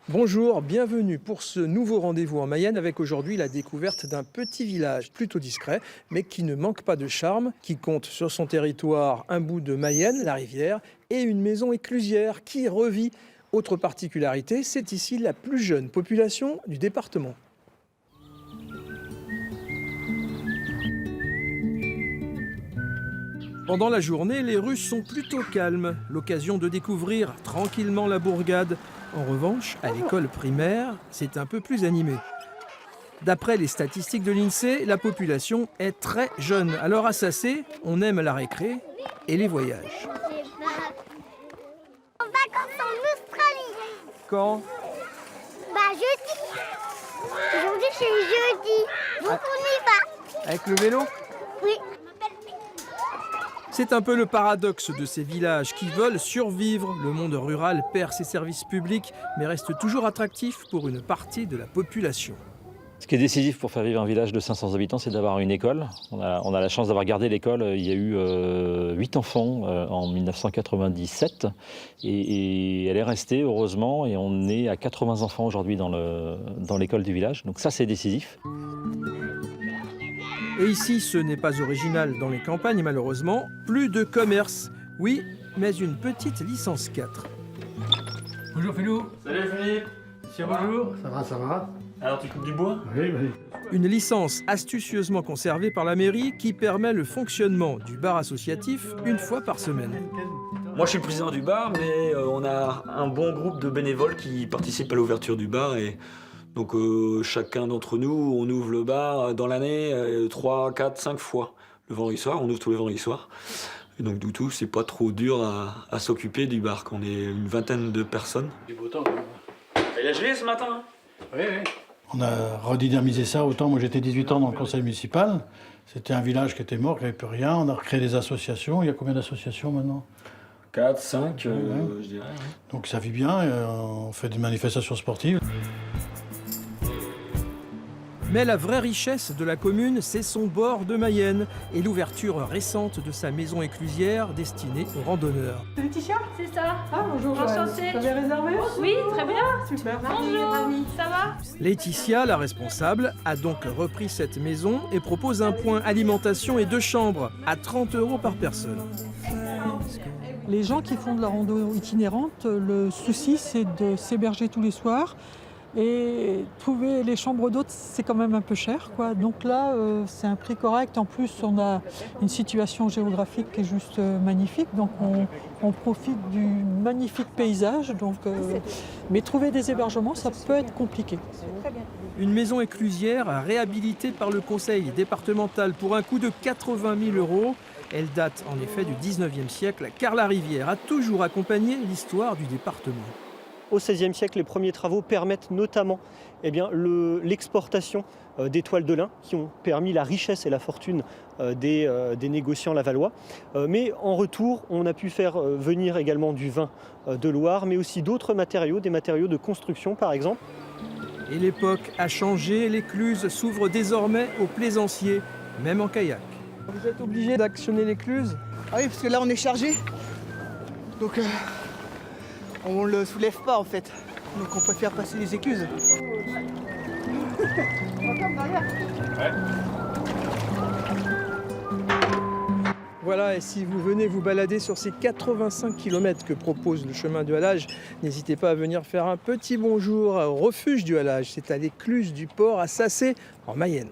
Bonjour, bienvenue pour ce nouveau rendez-vous en Mayenne avec aujourd'hui la découverte d'un petit village plutôt discret mais qui ne manque pas de charme, qui compte sur son territoire un bout de Mayenne, la rivière, et une maison éclusière qui revit. Autre particularité, c'est ici la plus jeune population du département. Pendant la journée, les rues sont plutôt calmes, l'occasion de découvrir tranquillement la bourgade. En revanche, à l'école primaire, c'est un peu plus animé. D'après les statistiques de l'INSEE, la population est très jeune. Alors à Sassé, on aime la récré et les voyages. En vacances en Australie. Quand? Jeudi. Aujourd'hui c'est jeudi. Donc on y va. Avec le vélo? Oui. C'est un peu le paradoxe de ces villages qui veulent survivre. Le monde rural perd ses services publics, mais reste toujours attractif pour une partie de la population. Ce qui est décisif pour faire vivre un village de 500 habitants, c'est d'avoir une école. On a la chance d'avoir gardé l'école. Il y a eu 8 enfants en 1997 et elle est restée heureusement et on est à 80 enfants aujourd'hui dans l'école du village. Donc ça, c'est décisif. Et ici, ce n'est pas original dans les campagnes, malheureusement. Plus de commerce, oui, mais une petite licence 4. Bonjour Philou. Salut Philippe. Bonjour. Ça va. Alors tu coupes du bois? Oui. Une licence astucieusement conservée par la mairie qui permet le fonctionnement du bar associatif une fois par semaine. Moi je suis le président du bar, mais on a un bon groupe de bénévoles qui participent à l'ouverture du bar. Et donc chacun d'entre nous, on ouvre le bar dans l'année 3, 4, 5 fois. Le vendredi soir, on ouvre tous les vendredis soirs. Et donc du tout, c'est pas trop dur à s'occuper du bar, qu'on est une vingtaine de personnes. Du beau temps. Il a gelé ce matin, hein? Oui. On a redynamisé ça. Autant moi j'étais 18 ans dans le conseil municipal. C'était un village qui était mort, qui n'avait plus rien. On a recréé des associations. Il y a combien d'associations maintenant? 4, 5, je dirais. Ouais. Donc ça vit bien. On fait des manifestations sportives. Mais la vraie richesse de la commune, c'est son bord de Mayenne et l'ouverture récente de sa maison éclusière destinée aux randonneurs. C'est Laetitia? C'est ça. Ah bonjour, Enchantée. vous avez réservé? Oui, très bien. Super, Bonjour, ça va? Laetitia, la responsable, a donc repris cette maison et propose un point alimentation et 2 chambres à 30 € par personne. Les gens qui font de la rando itinérante, le souci c'est de s'héberger tous les soirs. Et trouver les chambres d'hôtes, c'est quand même un peu cher, quoi. Donc là, c'est un prix correct. En plus, on a une situation géographique qui est juste magnifique. Donc on profite du magnifique paysage. Mais trouver des hébergements, ça peut être compliqué. Une maison éclusière réhabilitée par le conseil départemental pour un coût de 80 000 €. Elle date en effet du 19e siècle, car la rivière a toujours accompagné l'histoire du département. Au XVIe siècle, les premiers travaux permettent notamment l'exportation des toiles de lin qui ont permis la richesse et la fortune des négociants lavallois. Mais en retour, on a pu faire venir également du vin de Loire, mais aussi d'autres matériaux, des matériaux de construction par exemple. Et l'époque a changé, l'écluse s'ouvre désormais aux plaisanciers, même en kayak. Vous êtes obligé d'actionner l'écluse? Ah oui, parce que là on est chargé. Donc on le soulève pas en fait. Donc on préfère passer les écluses. Voilà, et si vous venez vous balader sur ces 85 km que propose le chemin du halage, n'hésitez pas à venir faire un petit bonjour au refuge du halage. C'est à l'écluse du port à Sassé, en Mayenne.